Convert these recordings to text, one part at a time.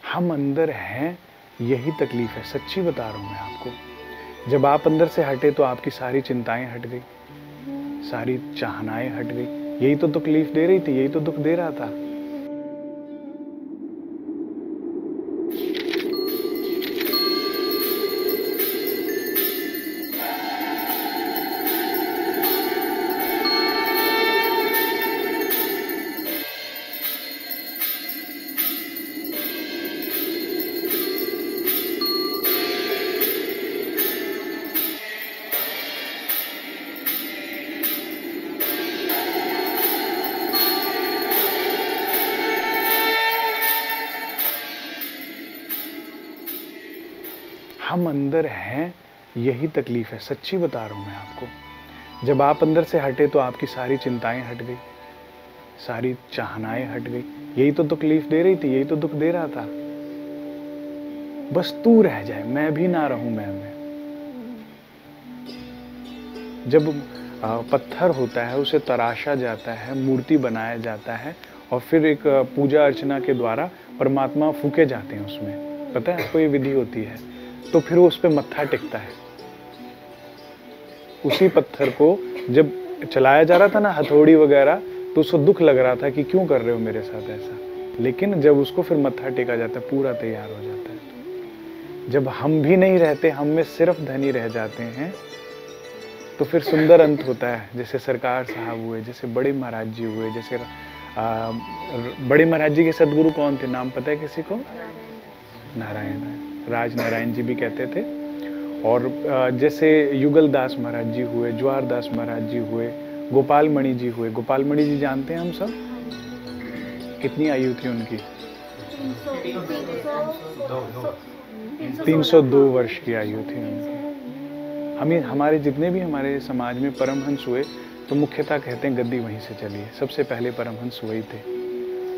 हम अंदर हैं, यही तकलीफ है। सच्ची बता रहा हूँ मैं आपको। जब आप अंदर से हटे तो आपकी सारी चिंताएं हट गई, सारी चाहनाएं हट गई। यही तो तकलीफ दे रही थी, यही तो दुख दे रहा था। हम अंदर हैं, यही तकलीफ है। सच्ची बता रहा हूँ मैं आपको। जब आप अंदर से हटे तो आपकी सारी चिंताएं हट गई, सारी चाहनाएं हट गई। यही तो तकलीफ दे रही थी, यही तो दुख दे रहा था। बस तू रह जाए, मैं भी ना रहूं मैं में। जब पत्थर होता है उसे तराशा जाता है, मूर्ति बनाया जाता है और फिर एक पूजा अर्चना के द्वारा परमात्मा फूके जाते हैं उसमें। पता है आपको ये विधि होती है। तो फिर वो उस पर मत्था टेकता है। उसी पत्थर को जब चलाया जा रहा था ना, हथौड़ी वगैरह, तो उसको दुख लग रहा था कि क्यों कर रहे हो मेरे साथ ऐसा। लेकिन जब उसको फिर मत्था टेका जाता है, पूरा तैयार हो जाता है। जब हम भी नहीं रहते, हम में सिर्फ धनी रह जाते हैं, तो फिर सुंदर अंत होता है। जैसे सरकार साहब हुए, जैसे बड़े महाराज जी हुए। जैसे बड़े महाराज जी के सदगुरु कौन थे, नाम पता है किसी को? नारायण, राज नारायण जी भी कहते थे। और जैसे युगल दास महाराज जी हुए, ज्वार दास महाराज जी हुए, गोपाल मणि जी हुए। गोपाल मणि जी जानते हैं हम सब? कितनी आयु थी उनकी? 302 वर्ष की आयु थी उनकी। हमारे जितने भी हमारे समाज में परमहंस हुए तो मुख्यतः कहते हैं गद्दी वहीं से चली है। सबसे पहले परमहंस वही थे।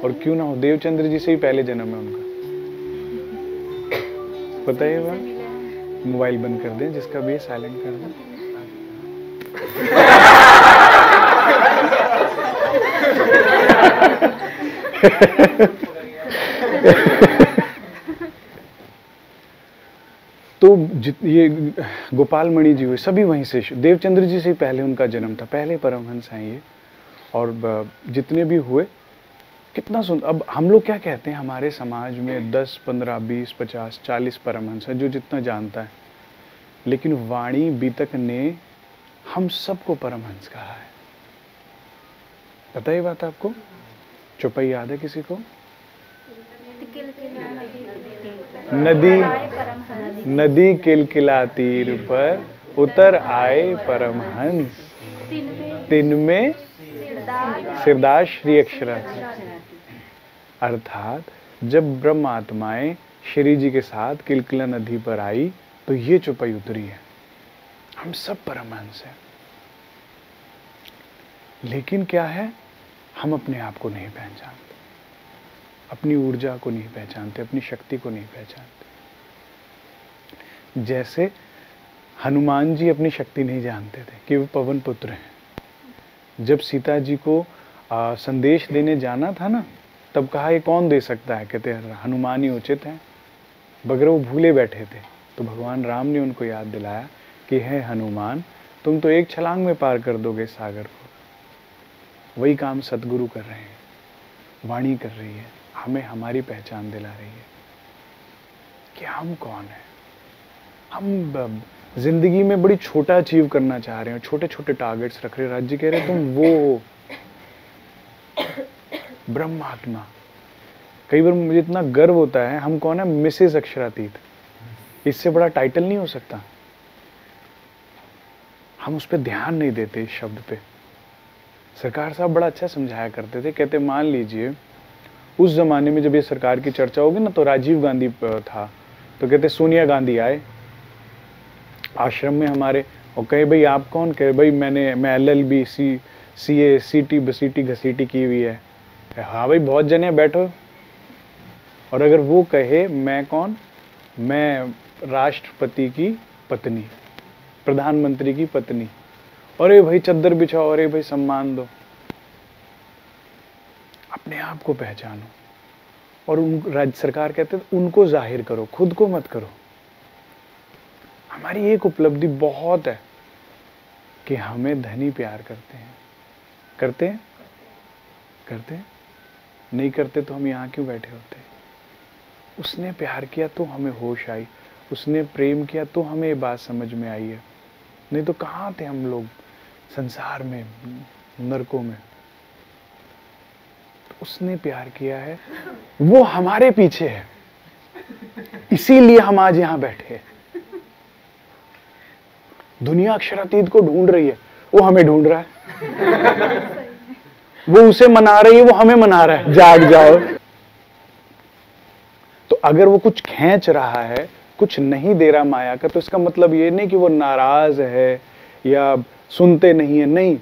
और क्यों ना हो, देवचंद्र जी से ही पहले जन्म है उनका। पता है बात? मोबाइल बंद कर दें, जिसका भी है साइलेंट कर दें। तो ये गोपाल मणि जी हुए, सभी वहीं से। देवचंद्र जी से पहले उनका जन्म था, पहले परमहंस हैं ये। और जितने भी हुए, कितना सुंदर। अब हम लोग क्या कहते हैं, हमारे समाज में 10, 15, 20, 50, 40 परमहंस हैं, जो जितना जानता है। लेकिन वाणी बीतक ने हम सबको परमहंस कहा है। पता है बात आपको? चौपाई याद है किसी को? नदी किलकिला तीर पर उतर आए परमहंस, तिनमें सिरदास श्री अक्षराज। अर्थात जब ब्रह्म आत्माएं श्री जी के साथ किलकिला नदी पर आई तो ये चौपाई उतरी है। हम सब परमहंस हैं। लेकिन क्या है, हम अपने आप को नहीं पहचानते, अपनी ऊर्जा को नहीं पहचानते, अपनी शक्ति को नहीं पहचानते। जैसे हनुमान जी अपनी शक्ति नहीं जानते थे कि वो पवन पुत्र हैं। जब सीता जी को संदेश देने जाना था ना, तब कहा ये कौन दे सकता है? कहते हनुमान ही उचित हैं। मगर वो भूले बैठे थे। तो भगवान राम ने उनको याद दिलाया कि है हनुमान, तुम तो एक छलांग में पार कर दोगे सागर को। वही काम सतगुरु कर रहे हैं, वाणी कर रही है, हमें हमारी पहचान दिला रही है कि हम कौन हैं। हम जिंदगी में बड़ी छोटा अचीव करना चाह रहे हैं, छोटे छोटे टारगेट्स रख रहे हैं। राज्य कह रहे तुम वो ब्रह्मात्मा। कई बार मुझे इतना गर्व होता है, हम कौन है? मिसेस अक्षरातीत। इससे बड़ा टाइटल नहीं हो सकता। हम उस पर ध्यान नहीं देते, इस शब्द पे। सरकार साहब बड़ा अच्छा समझाया करते थे। कहते मान लीजिए उस जमाने में जब ये सरकार की चर्चा होगी ना, तो राजीव गांधी था, तो कहते सोनिया गांधी आए आश्रम में हमारे, और कहे भाई आप कौन? कहे भाई मैं LLB CA CT बसीटी घसीटी की हुई है। हाँ भाई बहुत जने बैठो। और अगर वो कहे मैं कौन? मैं राष्ट्रपति की पत्नी, प्रधानमंत्री की पत्नी। अरे भाई चद्दर बिछाओ, अरे भाई सम्मान दो। अपने आप को पहचानो और राज्य सरकार कहते हैं उनको जाहिर करो, खुद को मत करो। हमारी एक उपलब्धि बहुत है कि हमें धनी प्यार करते हैं। करते हैं? करते हैं? नहीं करते तो हम यहाँ क्यों बैठे होते? उसने प्यार किया तो हमें होश आई, उसने प्रेम किया तो हमें ये बात समझ में आई है। नहीं तो कहाँ थे हम लोग संसार में, नरकों में। तो उसने प्यार किया है, वो हमारे पीछे है, इसीलिए हम आज यहाँ बैठे हैं। दुनिया अक्षरातीत को ढूंढ रही है, वो हमें ढूंढ रहा है। वो उसे मना रही है, वो हमें मना रहा है, जाग जाओ। तो अगर वो कुछ खींच रहा है, कुछ नहीं दे रहा माया का, तो इसका मतलब ये नहीं कि वो नाराज है या सुनते नहीं है, नहीं।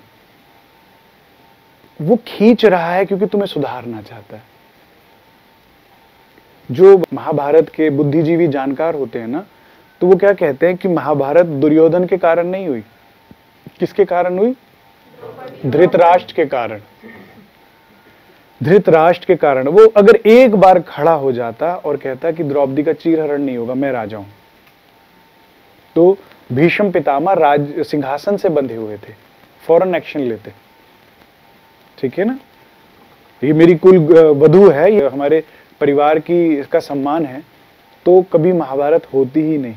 वो खींच रहा है क्योंकि तुम्हें सुधारना चाहता है। जो महाभारत के बुद्धिजीवी जानकार होते हैं ना, तो वो क्या कहते हैं कि महाभारत दुर्योधन के कारण नहीं हुई। किसके कारण हुई? धृतराष्ट्र के कारण। धृतराष्ट्र के कारण। वो अगर एक बार खड़ा हो जाता और कहता कि द्रौपदी का चीरहरण नहीं होगा, मैं राजा हूं, तो भीष्म पितामह राज सिंहासन से बंधे हुए थे, फौरन एक्शन लेते। ठीक है ना? ये मेरी कुल वधू है, ये हमारे परिवार की, इसका सम्मान है, तो कभी महाभारत होती ही नहीं।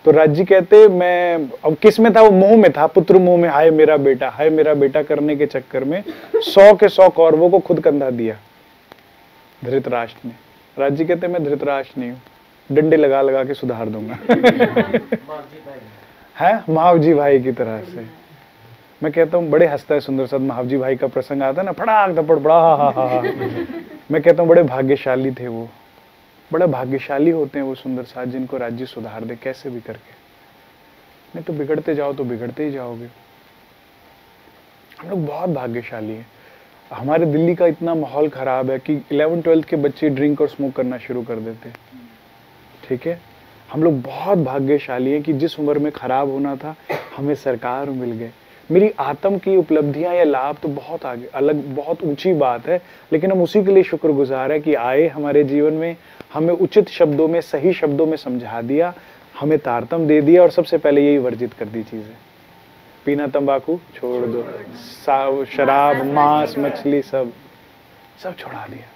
तो राज्य कहते मैं, अब किस में था वो? मोह में था, पुत्र मोह में, हाय मेरा बेटा, हाय मेरा बेटा करने के चक्कर में 100 के 100 कौरवों को खुद कंधा दिया धृतराष्ट्र ने। राज्य कहते मैं धृतराष्ट्र नहीं हूं, डंडे लगा लगा के सुधार दूंगा। है महावजी भाई की तरह से। मैं कहता हूँ, बड़े हंसता है सुंदर साथ महावजी भाई का प्रसंग आता है ना, फटाक धपड़ बड़ा, मैं कहता हूँ बड़े भाग्यशाली थे वो, बड़ा भाग्यशाली होते हैं वो सुंदर साथ जिनको राज्य सुधार दे कैसे भी करके। नहीं तो बिगड़ते जाओ तो बिगड़ते ही जाओगे। हम लोग बहुत भाग्यशाली हैं। हमारे दिल्ली का इतना माहौल खराब है कि 11-12 के बच्चे ड्रिंक और स्मोक करना शुरू कर देते। ठीक है, हम लोग बहुत भाग्यशाली हैं कि जिस उम्र में खराब होना था हमें सरकार मिल गए। मेरी आत्म की उपलब्धियां या लाभ तो बहुत आगे, अलग, बहुत ऊंची बात है, लेकिन हम उसी के लिए शुक्रगुजार है कि आए हमारे जीवन में, हमें उचित शब्दों में, सही शब्दों में समझा दिया, हमें तारतम दे दिया और सबसे पहले यही वर्जित कर दी चीजें। पीना तंबाकू छोड़ दो, शराब, मांस, मछली, सब छोड़ा दिया।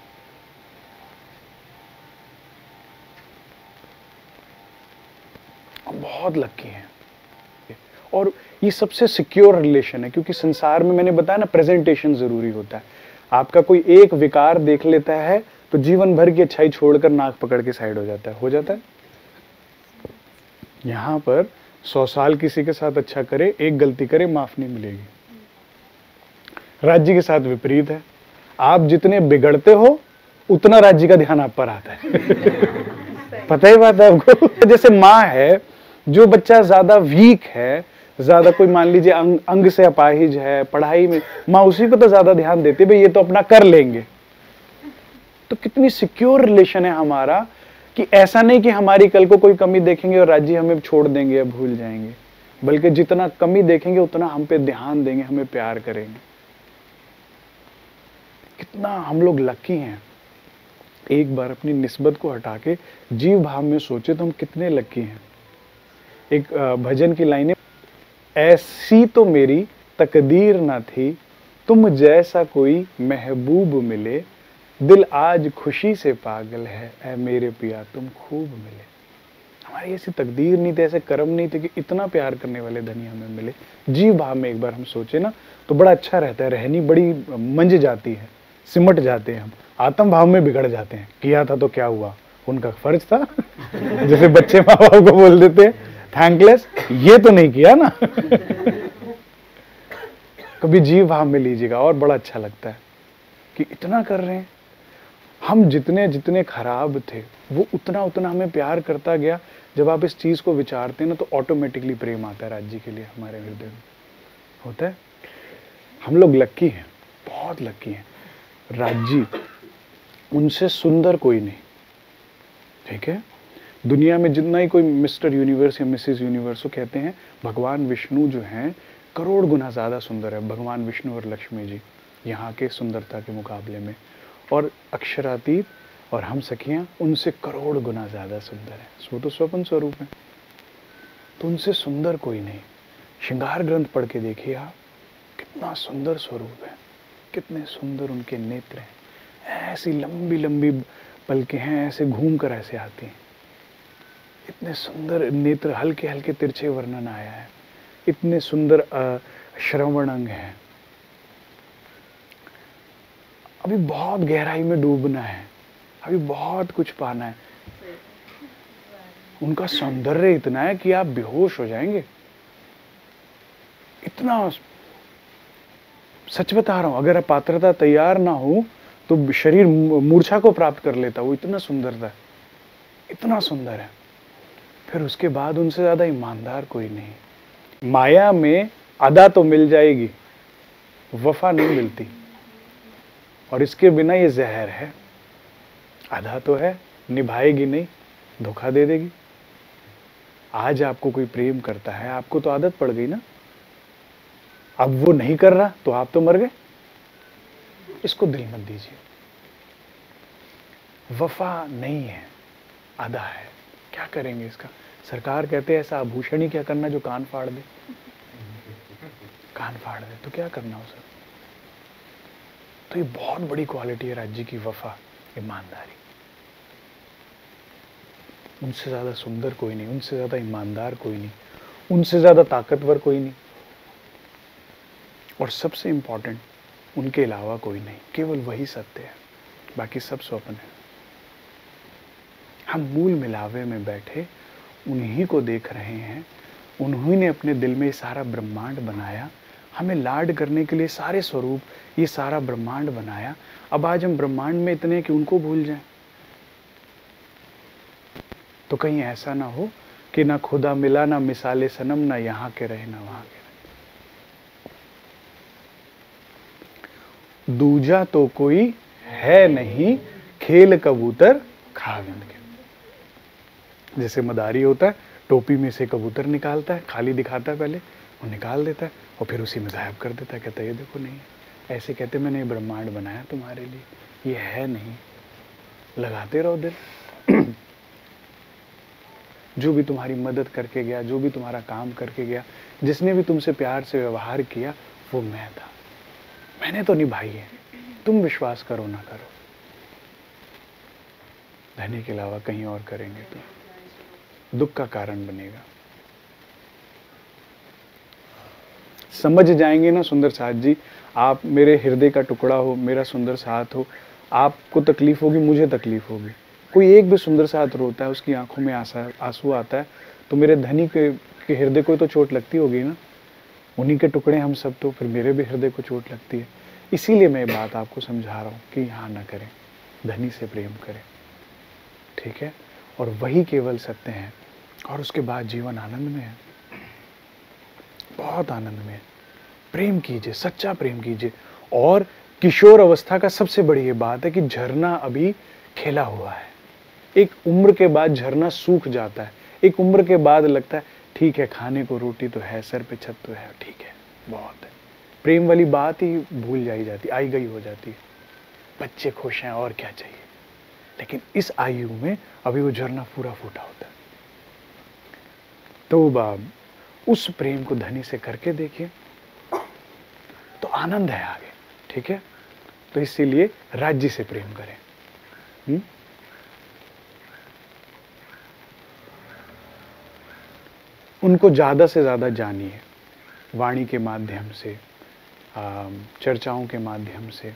हम बहुत लकी हैं। और ये सबसे सिक्योर रिलेशन है, क्योंकि संसार में मैंने बताया ना, प्रेजेंटेशन जरूरी होता है। आपका कोई एक विकार देख लेता है तो जीवन भर की अच्छाई छोड़कर नाक पकड़ के साइड हो जाता है। यहां पर 100 साल किसी के साथ अच्छा करे, एक गलती करे, माफ नहीं मिलेगी। राज्य के साथ विपरीत है, आप जितने बिगड़ते हो उतना राज्य का ध्यान आप पर आता है। पता ही बात है आपको। जैसे माँ है, जो बच्चा ज्यादा वीक है, ज्यादा कोई मान लीजिए अंग से अपाहिज है, पढ़ाई में, माँ उसी को तो ज्यादा ध्यान देती है, भाई ये तो अपना कर लेंगे। तो कितनी सिक्योर रिलेशन है हमारा, कि ऐसा नहीं कि हमारी कल को कोई कमी देखेंगे और राज्य हमें छोड़ देंगे या भूल जाएंगे, बल्कि जितना कमी देखेंगे उतना हम पे ध्यान देंगे, हमें प्यार करेंगे। कितना हम लोग लकी हैं। एक बार अपनी निस्बत को हटा के जीव भाव में सोचे तो हम कितने लकी हैं। एक भजन की लाइनें, ऐसी तो मेरी तकदीर ना थी, तुम जैसा कोई महबूब मिले, दिल आज खुशी से पागल है, ऐ मेरे पिया तुम खूब मिले। हमारी ऐसी तकदीर नहीं थी, ऐसे कर्म नहीं थे कि इतना प्यार करने वाले धनी हमें मिले। जीव भाव में एक बार हम सोचे ना तो बड़ा अच्छा रहता है, रहनी बड़ी मंज जाती है, सिमट जाते हैं हम, आत्म भाव में बिगड़ जाते हैं। किया था तो क्या हुआ, उनका फर्ज था। जैसे बच्चे माँ बाप को बोल देते हैं थैंकलेस, ये तो नहीं किया ना। कभी जीव भाव में लीजिएगा और बड़ा अच्छा लगता है कि इतना कर रहे हैं। हम जितने जितने खराब थे वो उतना उतना हमें प्यार करता गया। जब आप इस चीज को विचारते हैं ना तो ऑटोमेटिकली प्रेम आता है राज्य के लिए हमारे हृदय में, होता है। हम लोग लकी हैं, बहुत लकी हैं। राज्य उनसे सुंदर कोई नहीं। ठीक है, दुनिया में जितना ही कोई मिस्टर यूनिवर्स या मिसेस यूनिवर्स को कहते हैं, भगवान विष्णु जो हैं करोड़ गुना ज्यादा सुंदर है, भगवान विष्णु और लक्ष्मी जी यहाँ के सुंदरता के मुकाबले में। और अक्षरातीत और हम सखियां उनसे करोड़ गुना ज़्यादा सुंदर है। वो तो स्वपन स्वरूप है, तो उनसे सुंदर कोई नहीं। श्रृंगार ग्रंथ पढ़ के देखिए आप, कितना सुंदर स्वरूप है, कितने सुंदर उनके नेत्र हैं, ऐसी लंबी लंबी पलकें हैं, ऐसे घूम कर ऐसे आती हैं, इतने सुंदर नेत्र, हल्के हल्के तिरछे वर्णन आया है, इतने सुंदर श्रवण अंग है। अभी बहुत गहराई में डूबना है, अभी बहुत कुछ पाना है। उनका सौंदर्य इतना है कि आप बेहोश हो जाएंगे। इतना, सच बता रहा हूं, अगर पात्रता तैयार ना हो तो शरीर मूर्छा को प्राप्त कर लेता। वो इतना सुंदरता है, इतना सुंदर है। फिर उसके बाद उनसे ज्यादा ईमानदार कोई नहीं। माया में अदा तो मिल जाएगी, वफा नहीं मिलती, और इसके बिना ये जहर है। अदा तो है, निभाएगी नहीं, धोखा दे देगी। आज आपको कोई प्रेम करता है, आपको तो आदत पड़ गई ना, अब वो नहीं कर रहा तो आप तो मर गए। इसको दिल मत दीजिए। वफा नहीं है, अदा है। क्या करेंगे इसका? सरकार कहते हैं ऐसा आभूषण ही क्या करना जो कान फाड़ दे। कान फाड़ दे तो क्या करना उसे? तो ये बहुत बड़ी क्वालिटी है राज्य की, वफा, ईमानदारी। उनसे ज्यादा सुंदर कोई नहीं, उनसे ज्यादा ईमानदार कोई नहीं, उनसे ज्यादा ताकतवर कोई नहीं, और सबसे इंपॉर्टेंट, उनके अलावा कोई नहीं। केवल वही सत्य है, बाकी सब स्वप्न है। हम मूल मिलावे में बैठे उन्हीं को देख रहे हैं। उन्हीं ने अपने दिल में सारा ब्रह्मांड बनाया, हमें लाड करने के लिए सारे स्वरूप, ये सारा ब्रह्मांड बनाया। अब आज हम ब्रह्मांड में इतने हैं कि उनको भूल जाएं। तो कहीं ऐसा ना हो कि ना खुदा मिला, ना मिसाले सनम, ना यहाँ के रहे ना वहां के रहे। दूजा तो कोई है नहीं, खेल कबूतर खाविंद के। जैसे मदारी होता है, टोपी में से कबूतर निकालता है, खाली दिखाता है, पहले वो निकाल देता है और फिर उसी में गायब कर देता है। कहता है ये देखो नहीं है। ऐसे कहते मैंने ये ब्रह्मांड बनाया तुम्हारे लिए, ये है नहीं। लगाते रहो दिल। जो भी तुम्हारी मदद करके गया, जो भी तुम्हारा काम करके गया, जिसने भी तुमसे प्यार से व्यवहार किया, वो मैं था। मैंने तो निभाई है। तुम विश्वास करो ना करो, धनी के अलावा कहीं और करेंगे तो दुख का कारण बनेगा। समझ जाएंगे ना सुंदर साथ जी, आप मेरे हृदय का टुकड़ा हो, मेरा सुंदर साथ हो, आपको तकलीफ होगी, मुझे तकलीफ होगी। कोई एक भी सुंदर साथ रोता है, उसकी आंखों में आंसू आता है, तो मेरे धनी के हृदय को तो चोट लगती होगी ना। उन्हीं के टुकड़े हम सब, तो फिर मेरे भी हृदय को चोट लगती है। इसीलिए मैं बात आपको समझा रहा हूँ कि यहाँ ना करें, धनी से प्रेम करें, ठीक है। और वही केवल सत्य है, और उसके बाद जीवन आनंद में है, बहुत आनंद में है। प्रेम कीजिए, सच्चा प्रेम कीजिए। और किशोर अवस्था का सबसे बड़ी ये बात है कि झरना अभी खेला हुआ है। एक उम्र के बाद झरना सूख जाता है। एक उम्र के बाद लगता है ठीक है, खाने को रोटी तो है, सर पे छत तो है, ठीक है, बहुत है। प्रेम वाली बात ही भूल जाई जाती, आई गई हो जाती है। बच्चे खुश हैं, और क्या चाहिए। लेकिन इस आयु में अभी वो झरना पूरा फूटा होता है। तो उस प्रेम को धनी से करके देखिए, तो आनंद है आगे, ठीक है। तो इसीलिए राज्य से प्रेम करें। उनको ज्यादा से ज्यादा जानिए, वाणी के माध्यम से, चर्चाओं के माध्यम से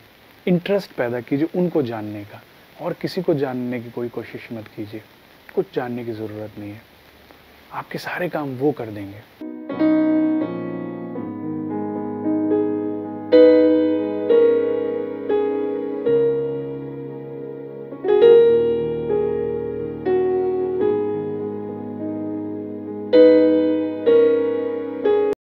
इंटरेस्ट पैदा कीजिए उनको जानने का। और किसी को जानने की कोई कोशिश मत कीजिए, कुछ जानने की जरूरत नहीं है। आपके सारे काम वो कर देंगे।